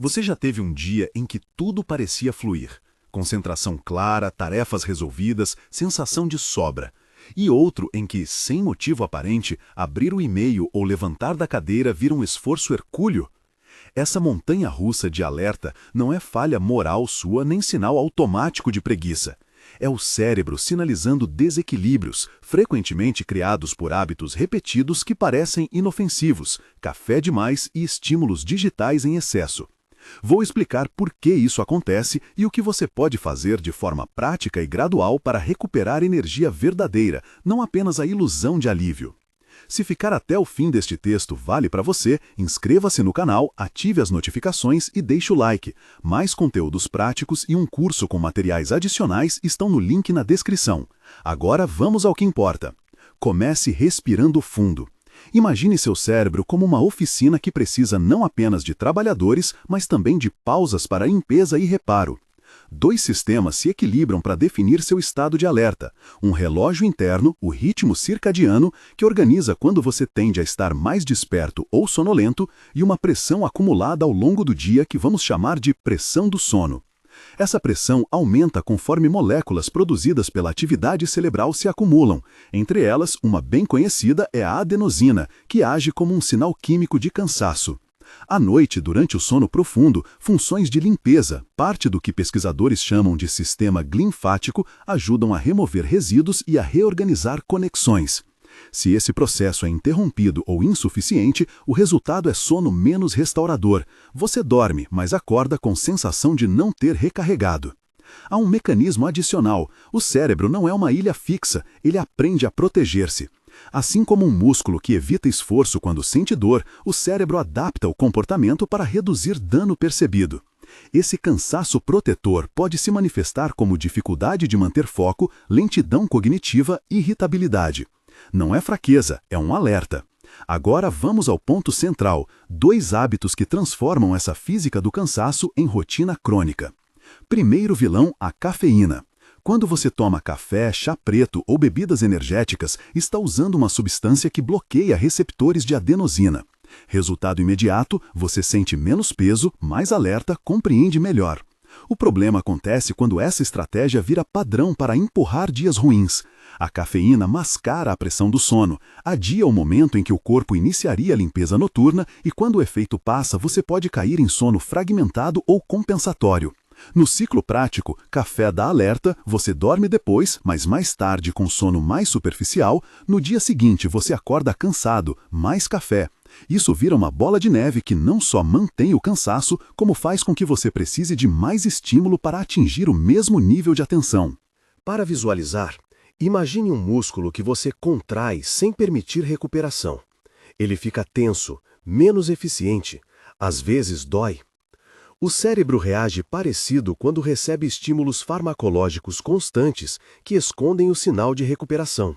Você já teve um dia em que tudo parecia fluir? Concentração clara, tarefas resolvidas, sensação de sobra. E outro em que, sem motivo aparente, abrir o e-mail ou levantar da cadeira vira um esforço hercúleo? Essa montanha-russa de alerta não é falha moral sua nem sinal automático de preguiça. É o cérebro sinalizando desequilíbrios, frequentemente criados por hábitos repetidos que parecem inofensivos, café demais e estímulos digitais em excesso. Vou explicar por que isso acontece e o que você pode fazer de forma prática e gradual para recuperar energia verdadeira, não apenas a ilusão de alívio. Se ficar até o fim deste texto vale para você, inscreva-se no canal, ative as notificações e deixe o like. Mais conteúdos práticos e um curso com materiais adicionais estão no link na descrição. Agora vamos ao que importa. Comece respirando fundo. Imagine seu cérebro como uma oficina que precisa não apenas de trabalhadores, mas também de pausas para limpeza e reparo. Dois sistemas se equilibram para definir seu estado de alerta. Um relógio interno, o ritmo circadiano, que organiza quando você tende a estar mais desperto ou sonolento, e uma pressão acumulada ao longo do dia que vamos chamar de pressão do sono. Essa pressão aumenta conforme moléculas produzidas pela atividade cerebral se acumulam. Entre elas, uma bem conhecida é a adenosina, que age como um sinal químico de cansaço. À noite, durante o sono profundo, funções de limpeza, parte do que pesquisadores chamam de sistema glinfático, ajudam a remover resíduos e a reorganizar conexões. Se esse processo é interrompido ou insuficiente, o resultado é sono menos restaurador. Você dorme, mas acorda com sensação de não ter recarregado. Há um mecanismo adicional. O cérebro não é uma ilha fixa, ele aprende a proteger-se. Assim como um músculo que evita esforço quando sente dor, o cérebro adapta o comportamento para reduzir dano percebido. Esse cansaço protetor pode se manifestar como dificuldade de manter foco, lentidão cognitiva e irritabilidade. Não é fraqueza, é um alerta. Agora vamos ao ponto central, dois hábitos que transformam essa física do cansaço em rotina crônica. Primeiro vilão, a cafeína. Quando você toma café, chá preto ou bebidas energéticas, está usando uma substância que bloqueia receptores de adenosina. Resultado imediato, você sente menos peso, mais alerta, compreende melhor. O problema acontece quando essa estratégia vira padrão para empurrar dias ruins. A cafeína mascara a pressão do sono, adia o momento em que o corpo iniciaria a limpeza noturna e quando o efeito passa, você pode cair em sono fragmentado ou compensatório. No ciclo prático, café dá alerta, você dorme depois, mas mais tarde com sono mais superficial, no dia seguinte você acorda cansado, mais café. Isso vira uma bola de neve que não só mantém o cansaço, como faz com que você precise de mais estímulo para atingir o mesmo nível de atenção. Para visualizar, imagine um músculo que você contrai sem permitir recuperação. Ele fica tenso, menos eficiente, às vezes dói. O cérebro reage parecido quando recebe estímulos farmacológicos constantes que escondem o sinal de recuperação.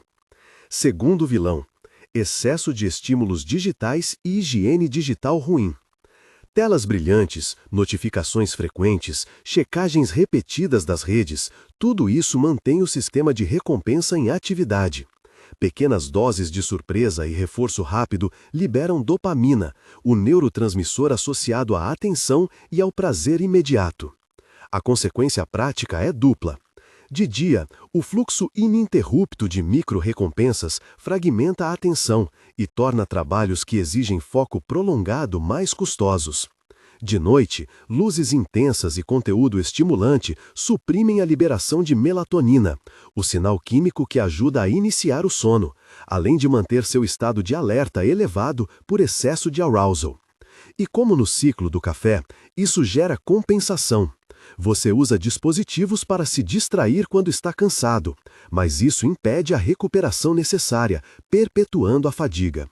Segundo vilão, excesso de estímulos digitais e higiene digital ruim. Telas brilhantes, notificações frequentes, checagens repetidas das redes, tudo isso mantém o sistema de recompensa em atividade. Pequenas doses de surpresa e reforço rápido liberam dopamina, o neurotransmissor associado à atenção e ao prazer imediato. A consequência prática é dupla. De dia, o fluxo ininterrupto de micro-recompensas fragmenta a atenção e torna trabalhos que exigem foco prolongado mais custosos. De noite, luzes intensas e conteúdo estimulante suprimem a liberação de melatonina, o sinal químico que ajuda a iniciar o sono, além de manter seu estado de alerta elevado por excesso de arousal. E como no ciclo do café, isso gera compensação. Você usa dispositivos para se distrair quando está cansado, mas isso impede a recuperação necessária, perpetuando a fadiga.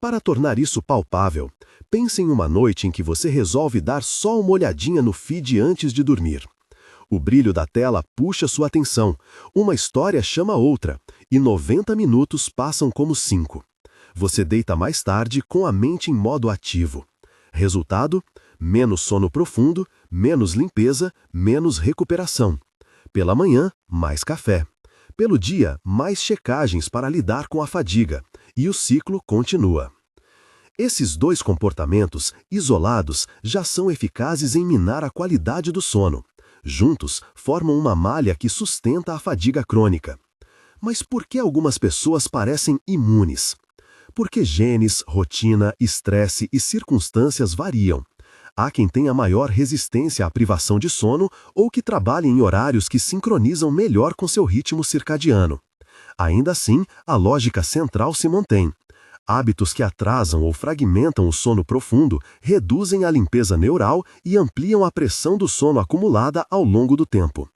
Para tornar isso palpável, pense em uma noite em que você resolve dar só uma olhadinha no feed antes de dormir. O brilho da tela puxa sua atenção, uma história chama outra, e 90 minutos passam como 5. Você deita mais tarde com a mente em modo ativo. Resultado? Menos sono profundo, menos limpeza, menos recuperação. Pela manhã, mais café. Pelo dia, mais checagens para lidar com a fadiga. E o ciclo continua. Esses dois comportamentos, isolados, já são eficazes em minar a qualidade do sono. Juntos, formam uma malha que sustenta a fadiga crônica. Mas por que algumas pessoas parecem imunes? Porque genes, rotina, estresse e circunstâncias variam. Há quem tenha maior resistência à privação de sono ou que trabalhe em horários que sincronizam melhor com seu ritmo circadiano. Ainda assim, a lógica central se mantém. Hábitos que atrasam ou fragmentam o sono profundo reduzem a limpeza neural e ampliam a pressão do sono acumulada ao longo do tempo.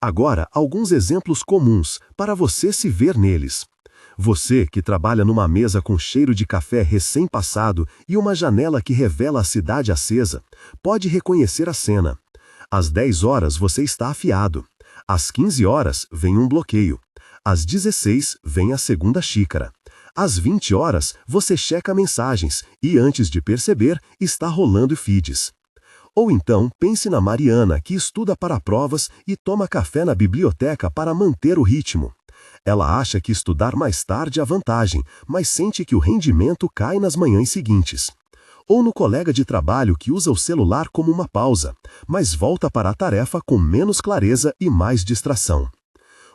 Agora, alguns exemplos comuns, para você se ver neles. Você, que trabalha numa mesa com cheiro de café recém-passado e uma janela que revela a cidade acesa, pode reconhecer a cena. Às 10 horas você está afiado. Às 15 horas vem um bloqueio. Às 16 vem a segunda xícara. Às 20 horas você checa mensagens e, antes de perceber, está rolando feeds. Ou então pense na Mariana, que estuda para provas e toma café na biblioteca para manter o ritmo. Ela acha que estudar mais tarde é vantagem, mas sente que o rendimento cai nas manhãs seguintes. Ou no colega de trabalho que usa o celular como uma pausa, mas volta para a tarefa com menos clareza e mais distração.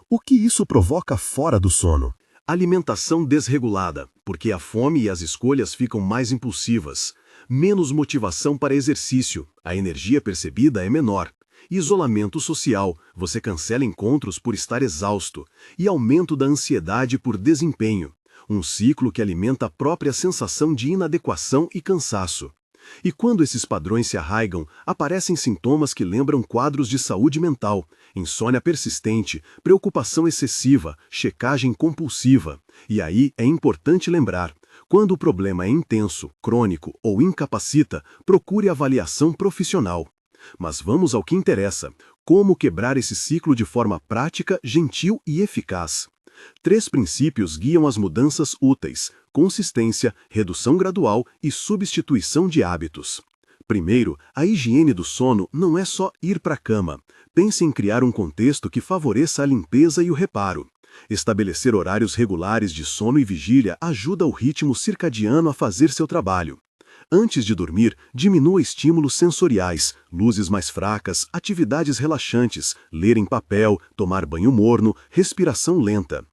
O que isso provoca fora do sono? Alimentação desregulada, porque a fome e as escolhas ficam mais impulsivas. Menos motivação para exercício, a energia percebida é menor. Isolamento social, você cancela encontros por estar exausto. E aumento da ansiedade por desempenho. Um ciclo que alimenta a própria sensação de inadequação e cansaço. E quando esses padrões se arraigam, aparecem sintomas que lembram quadros de saúde mental, insônia persistente, preocupação excessiva, checagem compulsiva. E aí é importante lembrar, quando o problema é intenso, crônico ou incapacita, procure avaliação profissional. Mas vamos ao que interessa: como quebrar esse ciclo de forma prática, gentil e eficaz. 3 princípios guiam as mudanças úteis: consistência, redução gradual e substituição de hábitos. Primeiro, a higiene do sono não é só ir para a cama. Pense em criar um contexto que favoreça a limpeza e o reparo. Estabelecer horários regulares de sono e vigília ajuda o ritmo circadiano a fazer seu trabalho. Antes de dormir, diminua estímulos sensoriais, luzes mais fracas, atividades relaxantes, ler em papel, tomar banho morno, respiração lenta.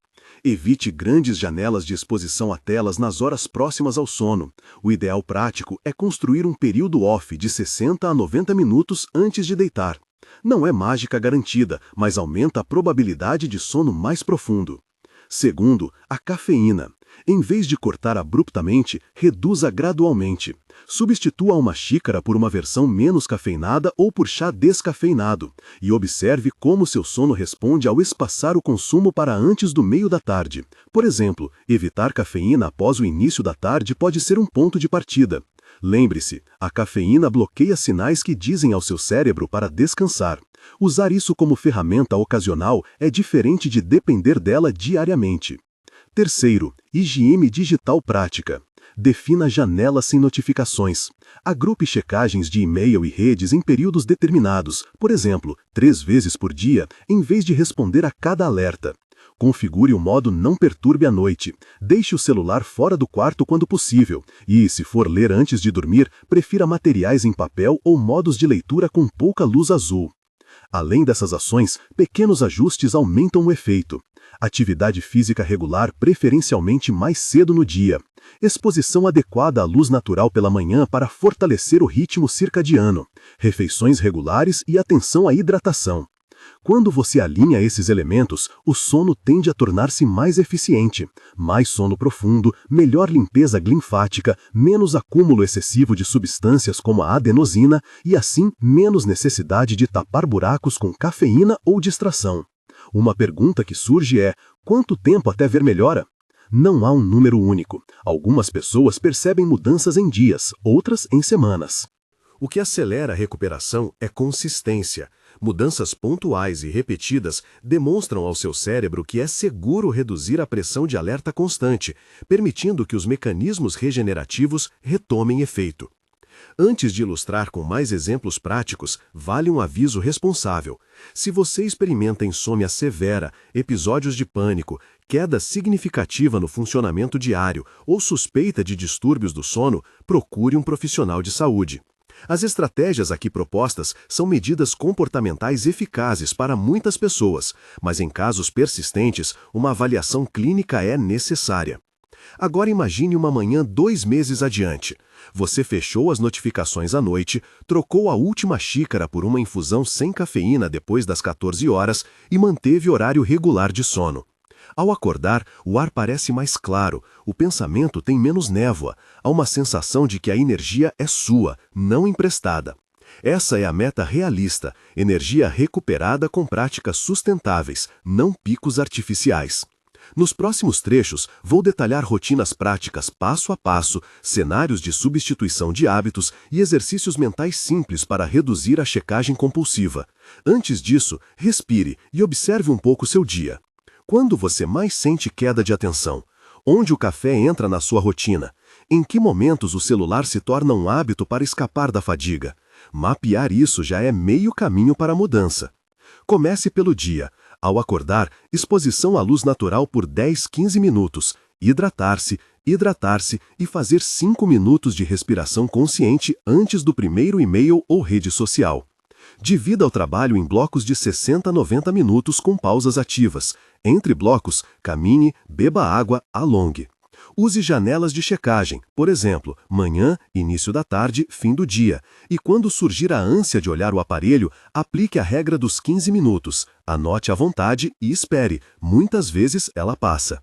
Evite grandes janelas de exposição a telas nas horas próximas ao sono. O ideal prático é construir um período off de 60 a 90 minutos antes de deitar. Não é mágica garantida, mas aumenta a probabilidade de sono mais profundo. Segundo, a cafeína. Em vez de cortar abruptamente, reduza gradualmente. Substitua uma xícara por uma versão menos cafeinada ou por chá descafeinado. E observe como seu sono responde ao espaçar o consumo para antes do meio da tarde. Por exemplo, evitar cafeína após o início da tarde pode ser um ponto de partida. Lembre-se, a cafeína bloqueia sinais que dizem ao seu cérebro para descansar. Usar isso como ferramenta ocasional é diferente de depender dela diariamente. Terceiro, higiene digital prática. Defina janelas sem notificações. Agrupe checagens de e-mail e redes em períodos determinados, por exemplo, 3 vezes por dia, em vez de responder a cada alerta. Configure o modo não perturbe à noite. Deixe o celular fora do quarto quando possível. E, se for ler antes de dormir, prefira materiais em papel ou modos de leitura com pouca luz azul. Além dessas ações, pequenos ajustes aumentam o efeito. Atividade física regular, preferencialmente mais cedo no dia. Exposição adequada à luz natural pela manhã para fortalecer o ritmo circadiano. Refeições regulares e atenção à hidratação. Quando você alinha esses elementos, o sono tende a tornar-se mais eficiente. Mais sono profundo, melhor limpeza linfática, menos acúmulo excessivo de substâncias como a adenosina e, assim, menos necessidade de tapar buracos com cafeína ou distração. Uma pergunta que surge é: quanto tempo até ver melhora? Não há um número único. Algumas pessoas percebem mudanças em dias, outras em semanas. O que acelera a recuperação é consistência. Mudanças pontuais e repetidas demonstram ao seu cérebro que é seguro reduzir a pressão de alerta constante, permitindo que os mecanismos regenerativos retomem efeito. Antes de ilustrar com mais exemplos práticos, vale um aviso responsável. Se você experimenta insônia severa, episódios de pânico, queda significativa no funcionamento diário ou suspeita de distúrbios do sono, procure um profissional de saúde. As estratégias aqui propostas são medidas comportamentais eficazes para muitas pessoas, mas em casos persistentes, uma avaliação clínica é necessária. Agora imagine uma manhã 2 meses adiante. Você fechou as notificações à noite, trocou a última xícara por uma infusão sem cafeína depois das 14 horas e manteve horário regular de sono. Ao acordar, o ar parece mais claro, o pensamento tem menos névoa, há uma sensação de que a energia é sua, não emprestada. Essa é a meta realista, energia recuperada com práticas sustentáveis, não picos artificiais. Nos próximos trechos, vou detalhar rotinas práticas passo a passo, cenários de substituição de hábitos e exercícios mentais simples para reduzir a checagem compulsiva. Antes disso, respire e observe um pouco seu dia. Quando você mais sente queda de atenção? Onde o café entra na sua rotina? Em que momentos o celular se torna um hábito para escapar da fadiga? Mapear isso já é meio caminho para a mudança. Comece pelo dia. Ao acordar, exposição à luz natural por 10-15 minutos, hidratar-se e fazer 5 minutos de respiração consciente antes do primeiro e-mail ou rede social. Divida o trabalho em blocos de 60-90 minutos com pausas ativas. Entre blocos, caminhe, beba água, alongue. Use janelas de checagem, por exemplo, manhã, início da tarde, fim do dia. E quando surgir a ânsia de olhar o aparelho, aplique a regra dos 15 minutos. Anote à vontade e espere, muitas vezes ela passa.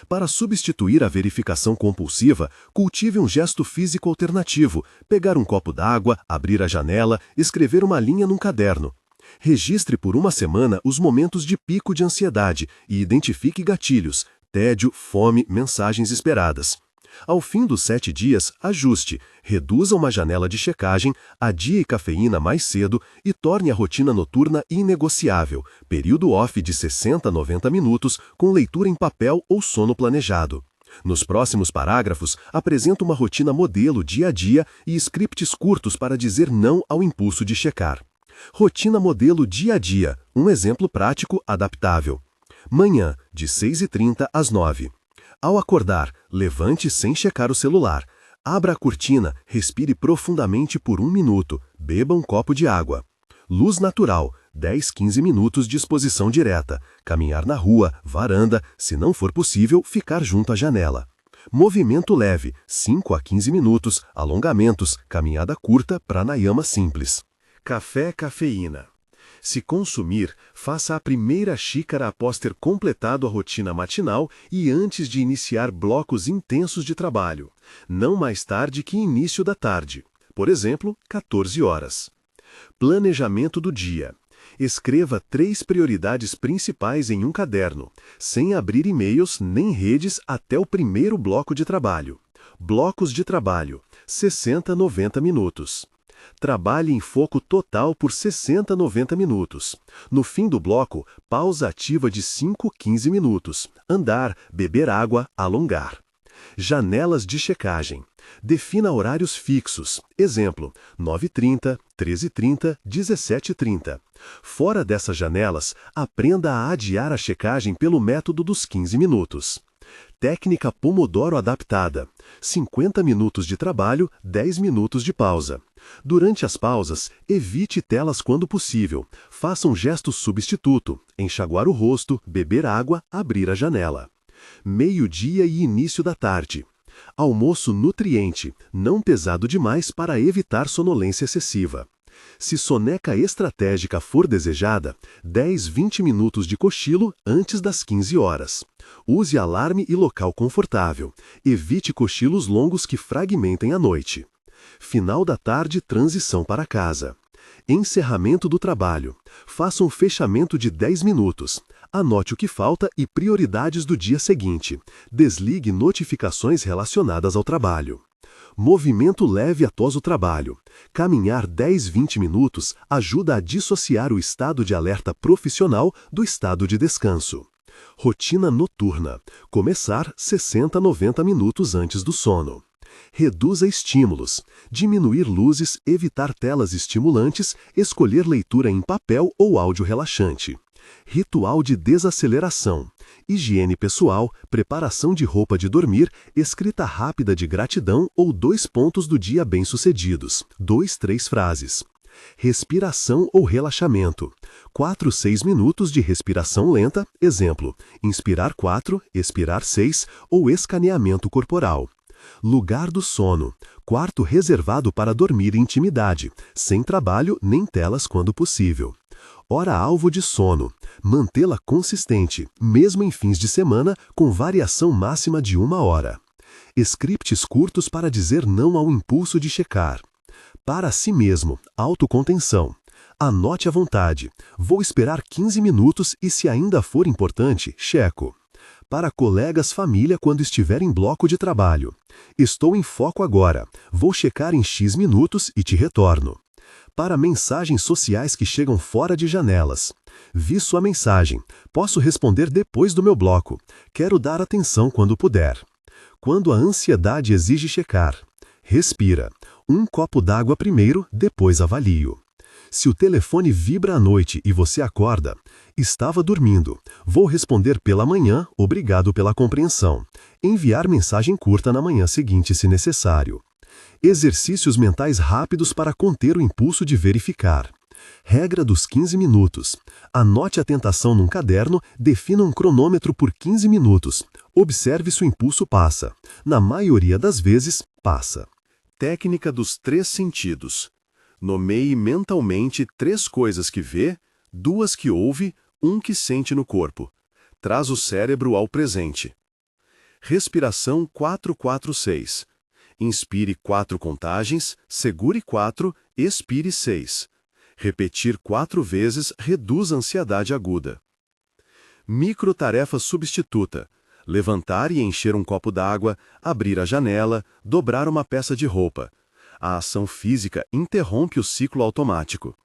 Para substituir a verificação compulsiva, cultive um gesto físico alternativo, pegar um copo d'água, abrir a janela, escrever uma linha num caderno. Registre por uma semana os momentos de pico de ansiedade e identifique gatilhos, tédio, fome, mensagens esperadas. Ao fim dos 7 dias, ajuste, reduza uma janela de checagem, adie cafeína mais cedo e torne a rotina noturna inegociável, período off de 60-90 minutos com leitura em papel ou sono planejado. Nos próximos parágrafos, apresento uma rotina modelo dia a dia e scripts curtos para dizer não ao impulso de checar. Rotina modelo dia a dia, um exemplo prático adaptável. Manhã, de 6h30 às 9h. Ao acordar, levante sem checar o celular. Abra a cortina, respire profundamente por 1 minuto, beba um copo de água. Luz natural, 10-15 minutos de exposição direta. Caminhar na rua, varanda, se não for possível, ficar junto à janela. Movimento leve, 5-15 minutos, alongamentos, caminhada curta, pranayama simples. Café cafeína. Se consumir, faça a primeira xícara após ter completado a rotina matinal e antes de iniciar blocos intensos de trabalho. Não mais tarde que início da tarde. Por exemplo, 14 horas. Planejamento do dia. Escreva 3 prioridades principais em um caderno, sem abrir e-mails nem redes até o primeiro bloco de trabalho. Blocos de trabalho, 60-90 minutos. Trabalhe em foco total por 60-90 minutos. No fim do bloco, pausa ativa de 5-15 minutos. Andar, beber água, alongar. Janelas de checagem. Defina horários fixos. Exemplo, 9h30, 13h30, 17h30. Fora dessas janelas, aprenda a adiar a checagem pelo método dos 15 minutos. Técnica Pomodoro adaptada. 50 minutos de trabalho, 10 minutos de pausa. Durante as pausas, evite telas quando possível. Faça um gesto substituto, enxaguar o rosto, beber água, abrir a janela. Meio-dia e início da tarde. Almoço nutriente, não pesado demais para evitar sonolência excessiva. Se soneca estratégica for desejada, 10-20 minutos de cochilo antes das 15 horas. Use alarme e local confortável. Evite cochilos longos que fragmentem a noite. Final da tarde, transição para casa. Encerramento do trabalho. Faça um fechamento de 10 minutos. Anote o que falta e prioridades do dia seguinte. Desligue notificações relacionadas ao trabalho. Movimento leve após o trabalho. Caminhar 10-20 minutos ajuda a dissociar o estado de alerta profissional do estado de descanso. Rotina noturna. Começar 60-90 minutos antes do sono. Reduza estímulos. Diminuir luzes, evitar telas estimulantes, escolher leitura em papel ou áudio relaxante. Ritual de desaceleração. Higiene pessoal, preparação de roupa de dormir, escrita rápida de gratidão ou 2 pontos do dia bem-sucedidos. 2, 3 frases. Respiração ou relaxamento. 4, 6 minutos de respiração lenta, exemplo, inspirar 4, expirar 6 ou escaneamento corporal. Lugar do sono. Quarto reservado para dormir em intimidade, sem trabalho nem telas quando possível. Hora-alvo de sono. Mantê-la consistente, mesmo em fins de semana, com variação máxima de 1 hora. Scripts curtos para dizer não ao impulso de checar. Para si mesmo, autocontenção. Anote à vontade. Vou esperar 15 minutos e, se ainda for importante, checo. Para colegas, família quando estiver em bloco de trabalho. Estou em foco agora. Vou checar em X minutos e te retorno. Para mensagens sociais que chegam fora de janelas. Vi sua mensagem. Posso responder depois do meu bloco. Quero dar atenção quando puder. Quando a ansiedade exige checar. Respira. 1 copo d'água primeiro, depois avalio. Se o telefone vibra à noite e você acorda, estava dormindo. Vou responder pela manhã, obrigado pela compreensão. Enviar mensagem curta na manhã seguinte se necessário. Exercícios mentais rápidos para conter o impulso de verificar. Regra dos 15 minutos. Anote a tentação num caderno, defina um cronômetro por 15 minutos. Observe se o impulso passa. Na maioria das vezes, passa. Técnica dos 3 sentidos. Nomeie mentalmente 3 coisas que vê, 2 que ouve, 1 que sente no corpo. Traz o cérebro ao presente. Respiração 4-4-6. Inspire 4 contagens, segure 4, expire 6. Repetir 4 vezes reduz a ansiedade aguda. Microtarefa substituta. Levantar e encher um copo d'água, abrir a janela, dobrar uma peça de roupa. A ação física interrompe o ciclo automático.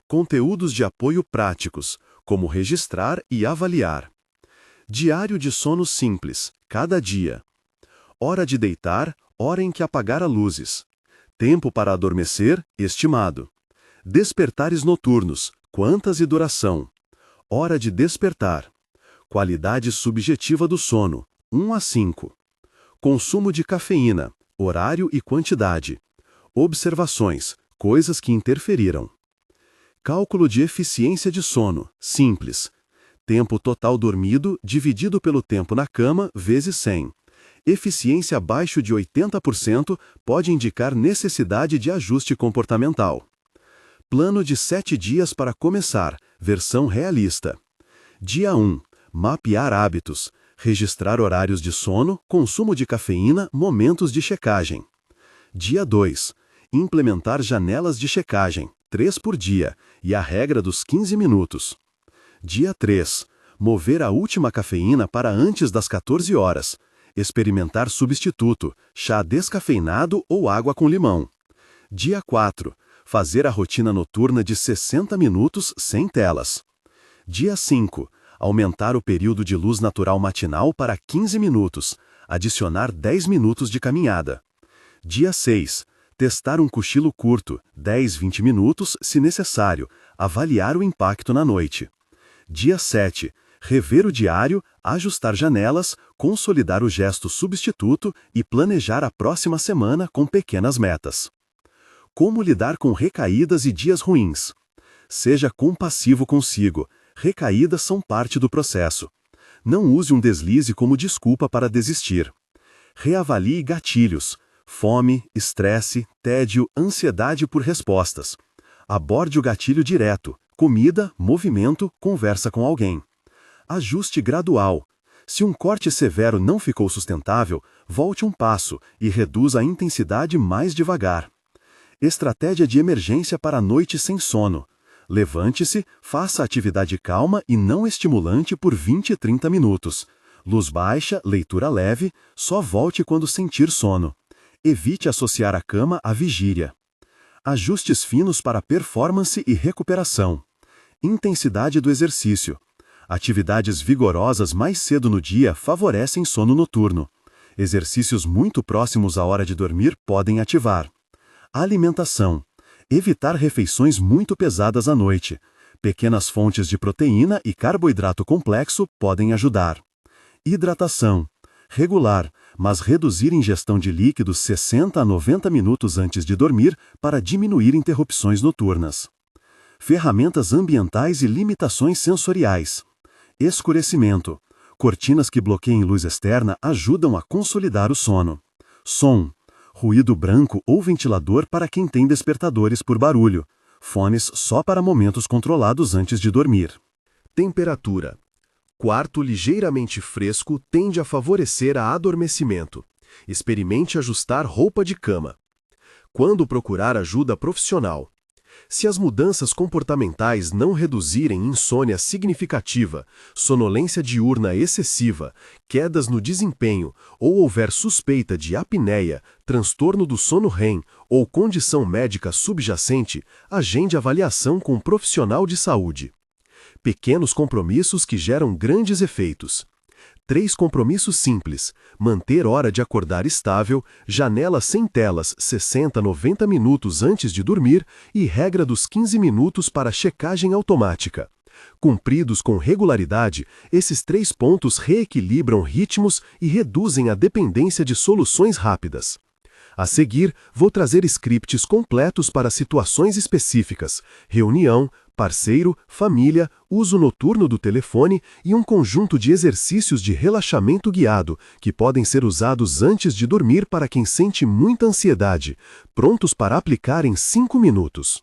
Conteúdos de apoio práticos, como registrar e avaliar. Diário de sono simples, cada dia. Hora de deitar, hora em que apagar as luzes. Tempo para adormecer, estimado. Despertares noturnos, quantas e duração. Hora de despertar. Qualidade subjetiva do sono, 1 a 5. Consumo de cafeína, horário e quantidade. Observações, coisas que interferiram. Cálculo de eficiência de sono, simples. Tempo total dormido dividido pelo tempo na cama vezes 100. Eficiência abaixo de 80% pode indicar necessidade de ajuste comportamental. Plano de 7 dias para começar, versão realista. Dia 1. Mapear hábitos. Registrar horários de sono, consumo de cafeína, momentos de checagem. Dia 2. Implementar janelas de checagem, 3 por dia, e a regra dos 15 minutos. Dia 3. Mover a última cafeína para antes das 14 horas. Experimentar substituto, chá descafeinado ou água com limão. Dia 4. Fazer a rotina noturna de 60 minutos sem telas. Dia 5. Aumentar o período de luz natural matinal para 15 minutos. Adicionar 10 minutos de caminhada. Dia 6. Testar um cochilo curto, 10, 20 minutos, se necessário. Avaliar o impacto na noite. Dia 7. Rever o diário, ajustar janelas, consolidar o gesto substituto e planejar a próxima semana com pequenas metas. Como lidar com recaídas e dias ruins? Seja compassivo consigo. Recaídas são parte do processo. Não use um deslize como desculpa para desistir. Reavalie gatilhos. Fome, estresse, tédio, ansiedade por respostas. Aborde o gatilho direto. Comida, movimento, conversa com alguém. Ajuste gradual. Se um corte severo não ficou sustentável, volte um passo e reduza a intensidade mais devagar. Estratégia de emergência para a noite sem sono. Levante-se, faça atividade calma e não estimulante por 20 e 30 minutos. Luz baixa, leitura leve, só volte quando sentir sono. Evite associar a cama à vigília. Ajustes finos para performance e recuperação. Intensidade do exercício. Atividades vigorosas mais cedo no dia favorecem sono noturno. Exercícios muito próximos à hora de dormir podem ativar. Alimentação. Evitar refeições muito pesadas à noite. Pequenas fontes de proteína e carboidrato complexo podem ajudar. Hidratação. Regular, mas reduzir ingestão de líquidos 60 a 90 minutos antes de dormir para diminuir interrupções noturnas. Ferramentas ambientais e limitações sensoriais. Escurecimento. Cortinas que bloqueiem luz externa ajudam a consolidar o sono. Som. Ruído branco ou ventilador para quem tem despertadores por barulho. Fones só para momentos controlados antes de dormir. Temperatura. Quarto ligeiramente fresco tende a favorecer a adormecimento. Experimente ajustar roupa de cama. Quando procurar ajuda profissional? Se as mudanças comportamentais não reduzirem insônia significativa, sonolência diurna excessiva, quedas no desempenho ou houver suspeita de apneia, transtorno do sono REM ou condição médica subjacente, agende avaliação com um profissional de saúde. Pequenos compromissos que geram grandes efeitos. 3 compromissos simples: manter hora de acordar estável, janela sem telas 60 a 90 minutos antes de dormir e regra dos 15 minutos para checagem automática. Cumpridos com regularidade, esses 3 pontos reequilibram ritmos e reduzem a dependência de soluções rápidas. A seguir, vou trazer scripts completos para situações específicas: reunião, parceiro, família, uso noturno do telefone e um conjunto de exercícios de relaxamento guiado, que podem ser usados antes de dormir para quem sente muita ansiedade, prontos para aplicar em 5 minutos.